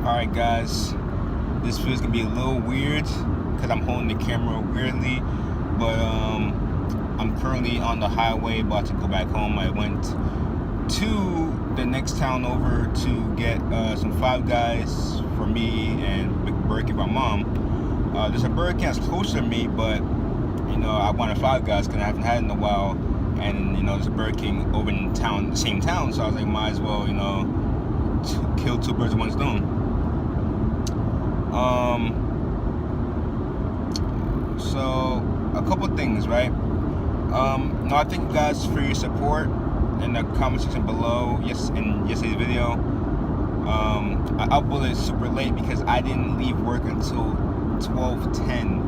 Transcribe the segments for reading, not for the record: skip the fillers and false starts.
Alright guys, this video's gonna be a little weird because I'm holding the camera weirdly, but I'm currently on the highway about to go back home. I went to the next town over to get some Five Guys for me and Burger King for my mom. There's a Burger King that's closer to me, but you know, I wanted Five Guys because I haven't had it in a while, and you know, there's a Burger King over in town, the same town, so I was like, might as well, you know, kill two birds with one stone. So a couple things, right? No, I thank you guys for your support in the comment section below. Yes, in yesterday's video, I uploaded super late because I didn't leave work until 12:10,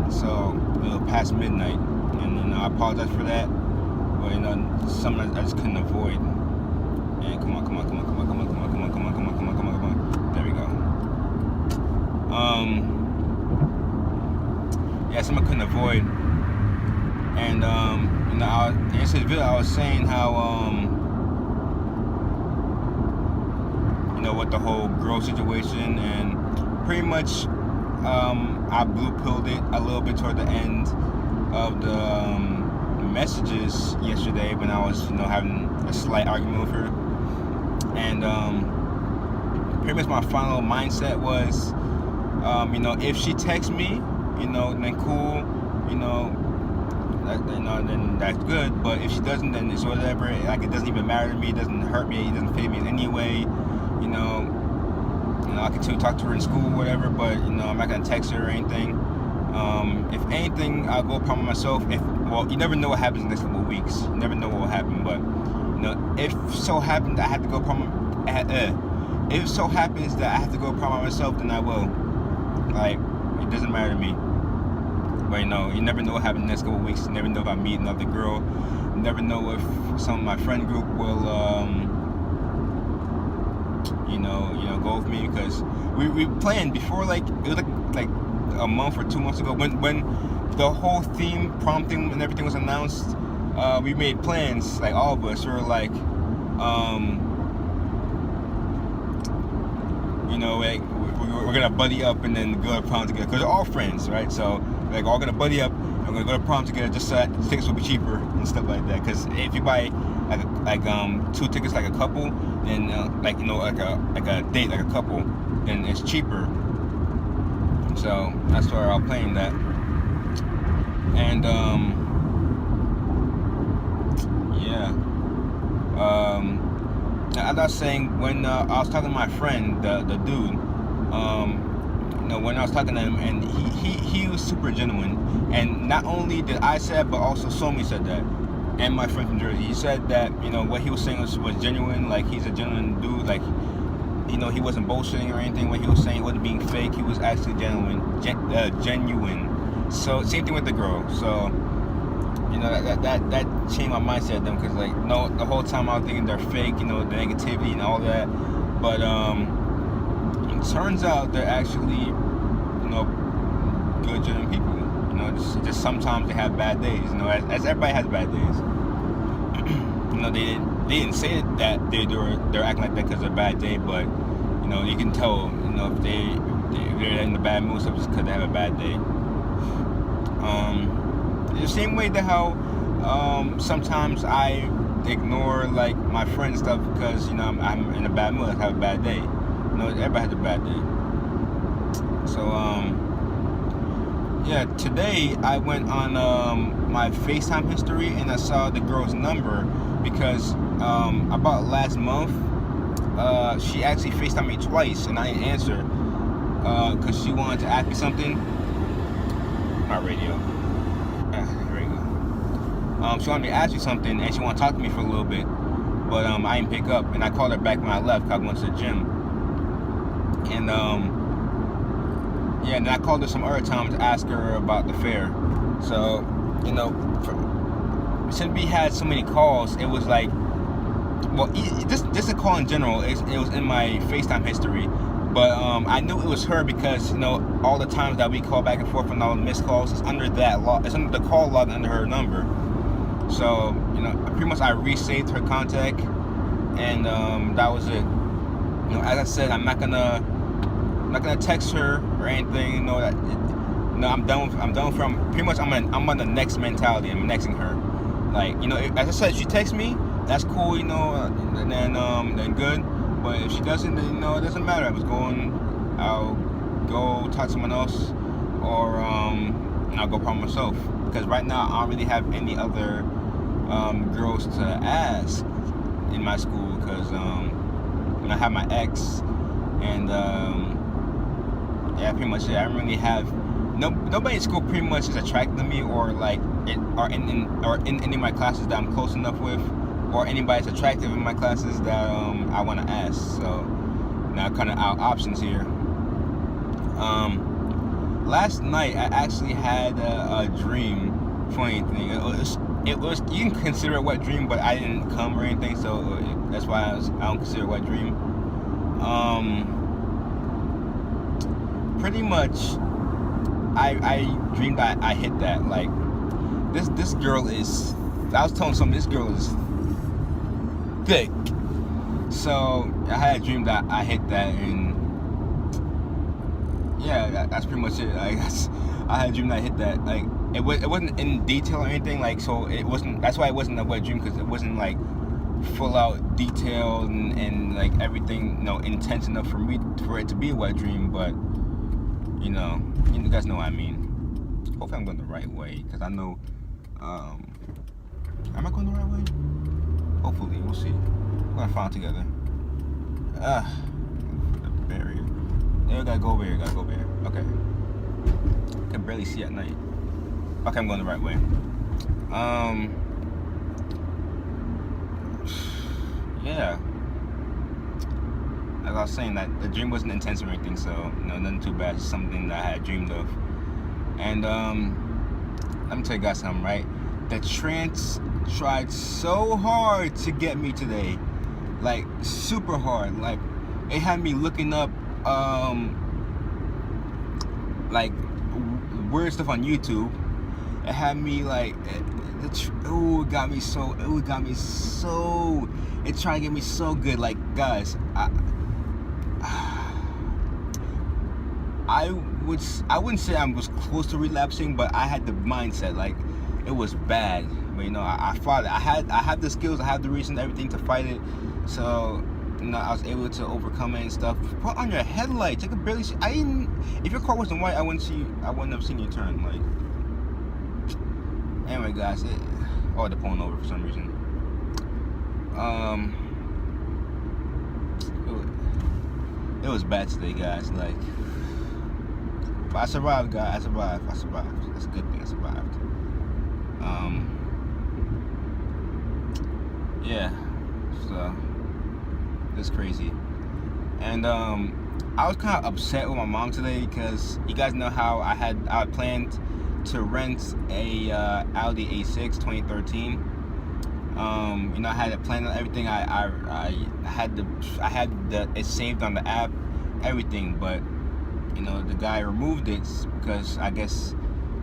so it was past midnight, and you know, I apologize for that, but you know, something I just couldn't avoid. And come on, there we go. Yeah, something I couldn't avoid. And you know, in yesterday's video I was saying how you know, what the whole girl situation, and pretty much I blue pilled it a little bit toward the end of the messages yesterday when I was, you know, having a slight argument with her. And pretty much my final mindset was, you know, if she texts me, you know, then cool, you know, then that's good. But if she doesn't, then it's whatever. Like, it doesn't even matter to me. It doesn't hurt me. It doesn't fit me in any way. You know, I continue to talk to her in school, whatever. But you know, I'm not gonna text her or anything. If anything, I'll go upon myself. Well, you never know what happens in the next couple of weeks. You never know what will happen. But you know, if so happens that I have to go upon if so happens that I have to go upon myself, then I will. Like, it doesn't matter to me. But you know, you never know what happens in the next couple of weeks. You never know if I meet another girl. You never know if some of my friend group will, you know, go with me, because we planned before, like it was like a month or 2 months ago when the whole prom theme and everything was announced. We made plans, like all of us. We were like, you know, like we're gonna buddy up and then go to prom together, because we're all friends, right? So like, all gonna buddy up and we're gonna go to prom together, just so that tickets will be cheaper and stuff like that. Because if you buy like 2 tickets like a couple, then like, you know, like a date, like a couple, then it's cheaper. So that's why I'll plan that. And yeah, as I was saying, when I was talking to my friend, the dude, you know, when I was talking to him, and he was super genuine. And not only did I say that, but also Somi said that, and my friend from Jersey. He said that, you know, what he was saying was genuine. Like, he's a genuine dude. Like, you know, he wasn't bullshitting or anything. What he was saying, he wasn't being fake. He was actually genuine. So same thing with the girl. So you know, that changed my mindset of them, because like, no, the whole time I was thinking they're fake, you know, the negativity and all that. But it turns out they're actually, you know, good, genuine people. You know, just sometimes they have bad days. You know, as everybody has bad days. You know, they didn't say that they're acting like that because they're a bad day, but you know, you can tell, you know, if they're in the bad mood, so just because they have a bad day. The same way that how sometimes I ignore like my friends stuff because, you know, I'm in a bad mood, I have a bad day. You know, everybody has a bad day. So yeah, today I went on my FaceTime history and I saw the girl's number, because about last month she actually FaceTimed me twice and I didn't answer because she wanted to ask me something. My radio. Here we go. She wanted me to ask me something, and she wanted to talk to me for a little bit, but I didn't pick up, and I called her back when I left, because I went to the gym. And yeah, and then I called her some other time to ask her about the fair. So, you know, since we had so many calls, it was like, well, just a call in general, it was in my FaceTime history. But I knew it was her because, you know, all the times that we call back and forth and all the missed calls, it's under that log, it's under the call log under her number. So, you know, pretty much I resaved her contact, and that was it. You know, as I said, I'm not gonna text her or anything. You know that. No, I'm done from pretty much. I'm on the next mentality. I'm nexting her. Like, you know, as I said, if she texts me, that's cool. You know, and then good. But if she doesn't, then, you know, it doesn't matter. I'll go talk to someone else, or I'll go by myself. Because right now I don't really have any other girls to ask in my school. Because I have my ex, and yeah, pretty much it. I don't really have nobody in school pretty much is attracted to me, or like in any of my classes that I'm close enough with, or anybody's attractive in my classes that I want to ask. So now kind of out options here. Last night I actually had a dream. Funny thing, it was you can consider it a wet dream, but I didn't come or anything, so that's why I don't consider it a wet dream. Pretty much I dreamed that I hit that. Like, this girl is, I was telling something, this girl is thick. So I had a dream that I hit that, and yeah, that's pretty much it. I had a dream that I hit that. Like, it wasn't in detail or anything. Like, so it wasn't. That's why it wasn't a wet dream, because it wasn't like full out detail and like everything, you know, intense enough for it to be a wet dream. But you know, you guys know what I mean. Hopefully I'm going the right way, because I know. Am I going the right way? Hopefully, we'll see. We're gonna find together. The barrier. Yeah, gotta go there. Okay. I can barely see at night. Okay, I'm going the right way. Yeah. As I was saying, that the dream wasn't intense or anything, so you know, nothing too bad. It's something that I had dreamed of. And let me tell you guys something, right? The Trance tried so hard to get me today, like super hard. Like, it had me looking up like weird stuff on YouTube. It had me like, it got me so. It tried to get me so good. Like, guys, I wouldn't say I was close to relapsing, but I had the mindset, like, it was bad. But you know, I fought it. I had the skills, I had the reason, everything to fight it. So you know, I was able to overcome it and stuff. Put on your headlights. I could barely see. If your car wasn't white, I wouldn't have seen you turn. Like, anyway, guys, they're pulling over for some reason. It was bad today, guys. Like, but I survived, guys. I survived. That's a good thing. I survived. Yeah. So it's crazy. And I was kind of upset with my mom today, because you guys know how I had planned to rent a Audi A6 2013. You know, I had it planned on everything. I had it saved on the app, everything, but you know, the guy removed it because I guess,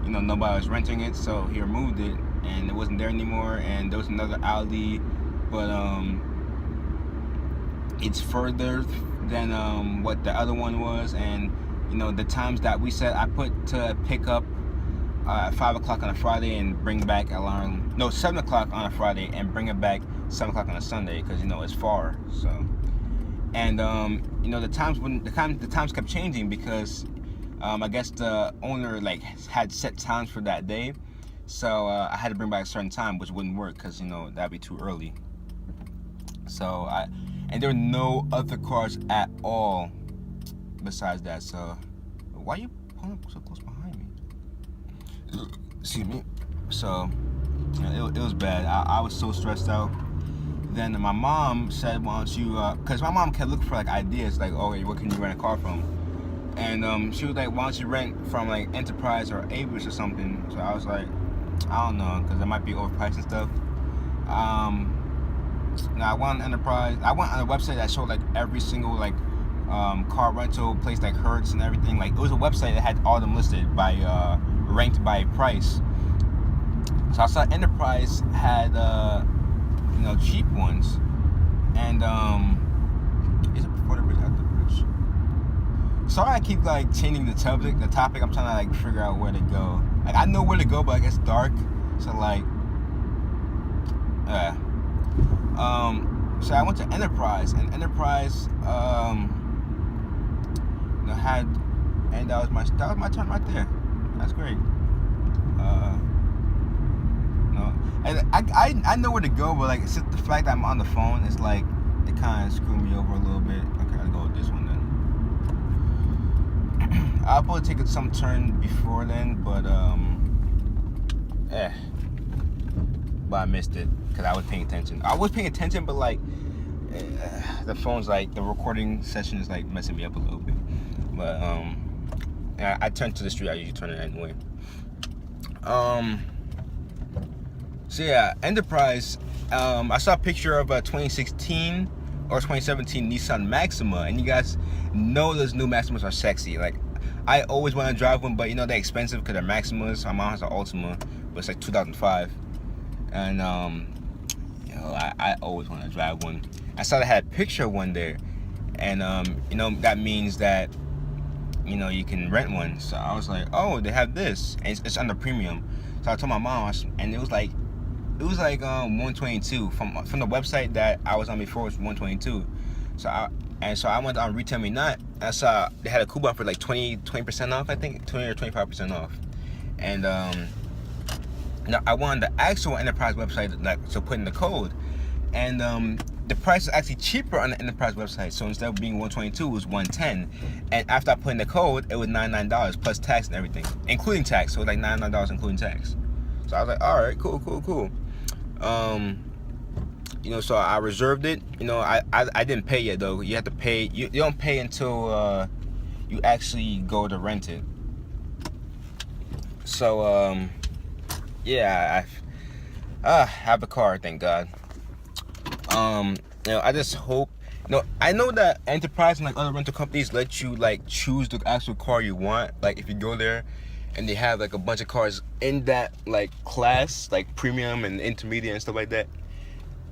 you know, nobody was renting it, so he removed it and it wasn't there anymore. And there was another Audi, but it's further than what the other one was. And you know, the times that we said I put to pick up at 5 o'clock on a Friday and bring back 7 o'clock on a Friday and bring it back 7 o'clock on a Sunday, because you know, it's far. So, and you know, the times kept changing, because I guess the owner like had set times for that day, so I had to bring back a certain time, which wouldn't work, because you know, that'd be too early. So and there were no other cars at all besides that. So why are you pulling up so close behind me? Excuse me. So you know, it was bad. I was so stressed out. Then my mom said, why don't you, because my mom kept looking for like ideas, like, oh, what can you rent a car from? And she was like, why don't you rent from like Enterprise or Avis or something? So I was like, I don't know, because it might be overpriced and stuff. Now I went on Enterprise. I went on a website that showed like every single like car rental place, like Hertz and everything. Like, it was a website that had all them listed by ranked by price. So I saw Enterprise had you know, cheap ones, and Is it before the bridge, after the bridge? Sorry, I keep like changing the topic. I'm trying to like figure out where to go. Like I know where to go, but it gets dark. So like, so I went to Enterprise, and Enterprise, had, and that was my turn right there. That's great. And I know where to go, but like it's just the fact that I'm on the phone, it's like it kind of screwed me over a little bit. Okay, I'll go with this one then. I'll probably take some turn before then, but but I missed it because I was paying attention. I was paying attention, but like the phone's like the recording session is like messing me up a little bit. But I turned to the street. I usually turn it anyway. So yeah, Enterprise. I saw a picture of a 2016 or 2017 Nissan Maxima, and you guys know those new Maximas are sexy. Like I always want to drive one, but you know they're expensive because they're Maximas. My mom has an Altima, but it's like 2005, and you know I always want to drive one. I saw they had a picture of one there, and you know that means that you know you can rent one. So I was like, oh, they have this, and it's under premium. So I told my mom, and it was like 122 from the website that I was on before was 122. So I went on Retail Me Not. I saw they had a coupon for like 20% off. I think 20 or 25% off. And now I wanted the actual Enterprise website to put in the code, and the price is actually cheaper on the Enterprise website. So instead of being 122, it was 110. And after I put in the code, it was $99 plus tax and everything, including tax. So it was like $99 including tax. So I was like, all right, cool. You know, so I reserved it. You know, I didn't pay yet though. You have to pay. You don't pay until you actually go to rent it. So yeah, I have a car, thank God. You know, I just hope. You know, I know that Enterprise and like other rental companies let you like choose the actual car you want. Like if you go there, and they have like a bunch of cars in that like class, like premium and intermediate and stuff like that.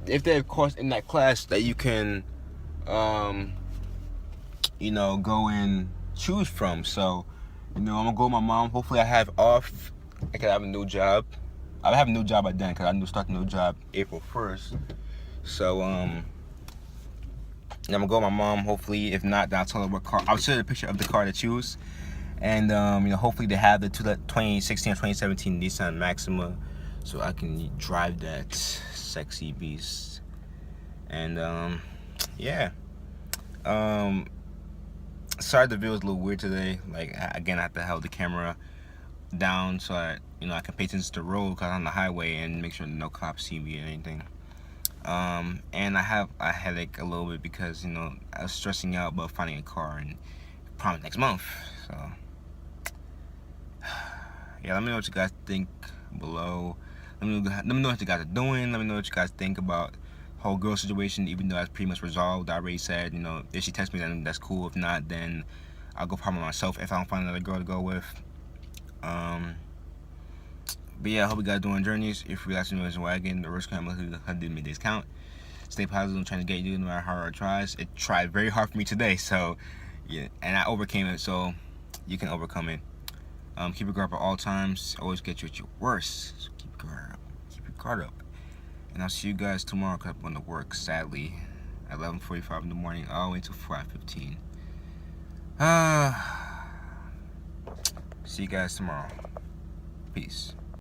If they have cars in that class that you can, you know, go and choose from. So, you know, I'm gonna go with my mom. Hopefully, I have off. I can have a new job. I have a new job by then because I start a new job April 1st. So, I'm gonna go with my mom. Hopefully, if not, then I'll tell her what car. I'll show her a picture of the car to choose. And you know, hopefully they have the 2016 or 2017 Nissan Maxima, so I can drive that sexy beast. And yeah. Sorry the video was a little weird today. Like again, I have to hold the camera down so I can pay attention to the road because I'm on the highway and make sure no cops see me or anything. And I have a headache a little bit because you know I was stressing out about finding a car and probably next month. So yeah, let me know what you guys think below. Let me know what you guys are doing. Let me know what you guys think about the whole girl situation, even though that's pretty much resolved. I already said, you know, if she texts me, then that's cool. If not, then I'll go find myself if I don't find another girl to go with. But yeah, I hope you guys doing journeys. If you guys are doing this wagon, the risk camera did me this count. Stay positive. I'm trying to get you no matter how hard it tries. It tried very hard for me today, so yeah, and I overcame it. So you can overcome it. Keep your guard up at all times. Always get you at your worst. So keep your guard up. Keep your guard up. And I'll see you guys tomorrow because I'm going to work, sadly, at 11:45 in the morning all the way until 5:15. See you guys tomorrow. Peace.